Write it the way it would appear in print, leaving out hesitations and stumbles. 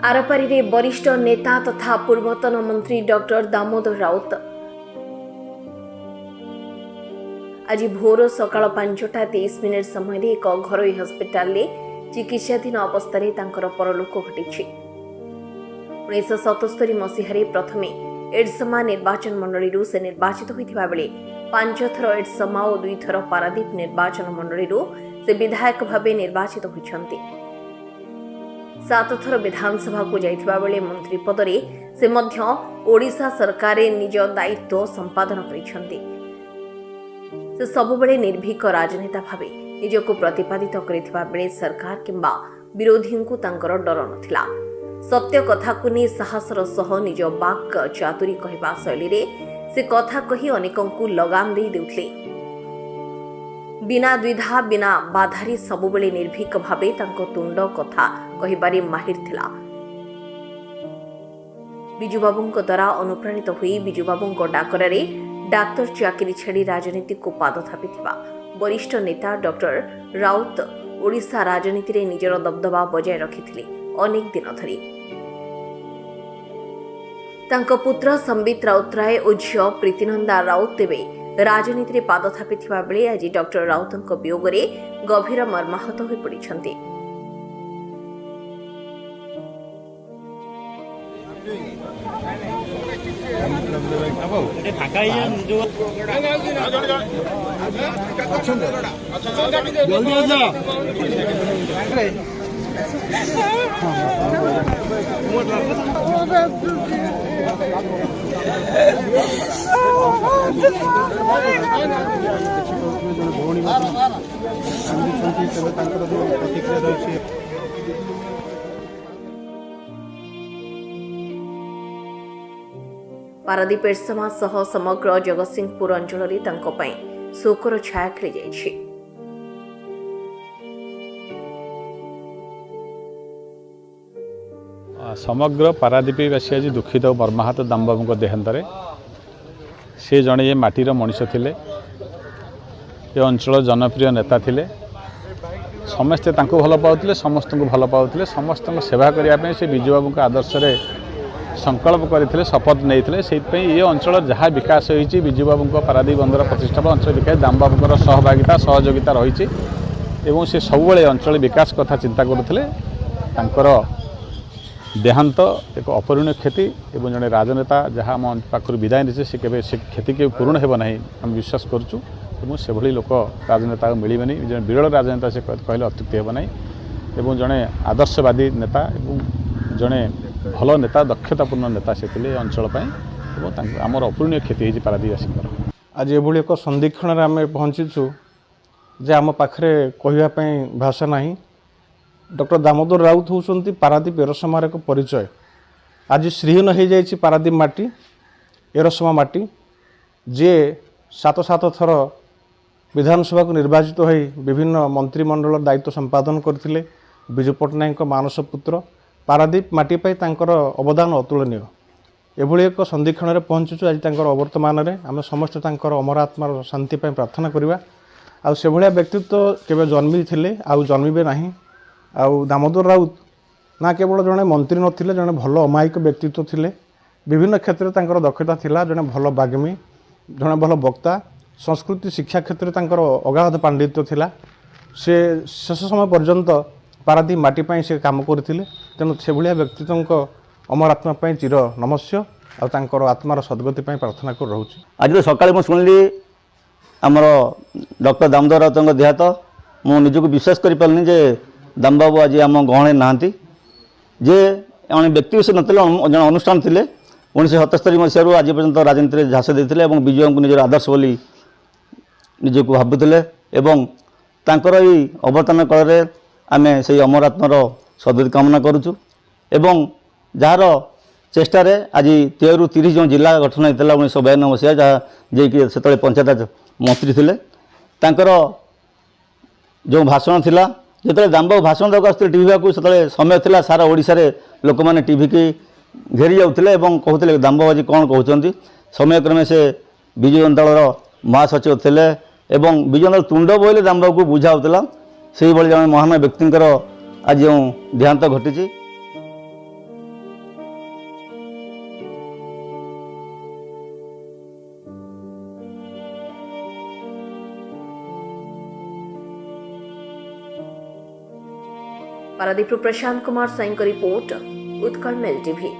आरपारी रे वरिष्ठ नेता तथा पूर्वतन मंत्री डॉक्टर दामोदर राउत आज भोर सकाळ 5:23 समय एक घरोई हस्पिटाल चिकित्साधीन अवस्था परलोक घटी। 1977 मसीह प्रथमे एडसमा निर्वाचन मंडली से निर्वाचित होता बेले 5 थर एडसमा और 2 थर पारादीप निर्वाचन मंडली से विधायक भाव निर्वाचित होती। 7 थर विधानसभा को जाइथिबा बेले मंत्री पदरे से मध्य ओडिशा सरकार निज दायित्व संपादन करिसेंती। से सबुबले निर्भीक राजनेता भावे निजको प्रतिपादित करिथिबा बेले सरकार किंबा विरोधी को तांकर डर नथिला। सत्य कथा को नहीं साहसर सह निज वाक चातुरी कहवा शैली रे से कथा कही अनेकों को लगाम दे देउथले। बिना द्विधा बिना बाधारी सबुबले निर्भीक भावे तांको तुंड कथा कहिबारे माहिर थिला। बिजुबाबुंको द्वारा अनुप्राणित हुई बिजुबाबुंको डाकरारे डाक्तर चाकरी छाड़ी राजनीति को पाद थापिथिबा वरिष्ठ नेता डॉक्टर राउत ओडिशा राजनीति रे निजर दबदबा बजाय रखिथिले अनेक दिन धरी। तांको पुत्र संबित राउतराय और झियो प्रीतिनंदा राउत तेबे राजनीति रे पाद थापिथिबा बेले आज डॉक्टर राउतଙ୍କ वियोगरे गभीर मर्माहत होई पड़िछन्ते। पारादीप एडसमा सह समग्र जगतसिंहपुर अंचल शोकर छाया खेली जाइछि। समग्र पारादीपवासी आज दुखित और मर्माहत दामबाबू देहांतर से जड़े ये माटीर मनीष थिले, ये अंचल जनप्रिय नेता थिले। समस्ते तांको भल पाउथिले, समस्त को भल पाउथिले, समस्त सेवा करने से बिजुबाबू आदर्श रे संकल्प करते शपथ नहीं से ये अंचल जहाँ विकास होती बिजुबाबू पारादीप बंदर प्रतिष्ठा अंचल विकास दामबाबू सहभागिता सहयोगिता रही से सब अंचल विकास कथा चिंता करुले। देहांत एक अपरिणीय क्षति एवं जड़े राजनेता जहाँ आम पाखर विदाय नहीं से क्षति के पूर्ण हो ना आम विश्वास करुँ। से भली लोक राजनेता मिलबे जड़े विरल राजनेता से कहले अत्युक्ति हो ना। जड़े आदर्शवादी नेता जड़े भल नेता दक्षतापूर्ण नेता से अंचल आमर अपूर्णीय क्षति होती पारादीपवासी। आज ये एक संदीक्षण आम पहुँचीचु जे आम पाखे कहवाई भाषा ना। डॉक्टर दामोदर राउत होउछंती पारादीप एरसमार एक परिचय। आज श्रीहीन हो जाइए पारादीप माटी एरसमा माटी जे 7 थर विधानसभा को निर्वाचित हो विभिन्न मंत्रिमंडल दायित्व संपादन करते। विजु पट्टनायक मानस पुत्र पारादीप माटी पाई तांकर अवदान अतुलनीय। एभली एक संदीक्षण में पहुँचुचु आज तांकर अवर्तमान में आम समस्त तांकर अमर आत्मार शांति पाई प्रार्थना करवा। आउ से भलिया व्यक्तित्व केवे जन्मी थिले आउ जन्मिबे नाही। आउ दामोदर राउत ना केवल जड़े मंत्री नथिले, जड़े भल अमायिक व्यक्तित्व थिले। विभिन्न क्षेत्र तांकर दक्षता थिला, जड़े भल बाग्मी, जड़े भल वक्ता, संस्कृति शिक्षा क्षेत्र तांकर अगाध पांडित्य थिला। से शेष समय पर्यंत पारादीप माटी पाई से काम करथिले। तेणु से भलिया व्यक्तित्व अमर आत्मा पाई चिर नमस्य और तांकर आत्मार सद्गति पाई प्रार्थना कर रहउछि। आज तो सकाळे मु सुनली आमर डॉक्टर दामोदर राउत देहांत मु निजको विश्वास करि पारनी जे दामबाबू आज आम गहणे नहांती जे जन व्यक्ति विशेष नथिले, जन अनुष्ठान थिले। 1977 मसीह आज पर्यंत राजनीति झांस देते बिजुबाबू निजर आदर्श बोली निजको भावुले। तांकर ई अवतारण काल में आम से अमर आत्मार सद्गति कामना करुचु। जार चेष्टार आज 13 ରୁ 30 जन जिला गठन होता 1952 मसीहा जहाँ जे से पंचायत मंत्री थे। तांकर जो भाषण थिला जो दामबाबू भाषण देवाक आसते टीवी को से समय था सारा ओडिशा रे लोक मैंने टीवी की घेरी जाते कहते दामबाबू आज कौन कहते। समय क्रमे से विजु जनता दल महासचिव थे विजु जनता तुंड बोले दामबाबू को बुझाऊला। से जन महान व्यक्ति आज जो देहांत घटी। ପାରାଦୀପରୁ ପ୍ରଶାନ୍ତ କୁମାର ସାଇଙ୍କ ରିପୋର୍ଟ ଉତ୍କଳ ମେଲ୍ ଟିଭି।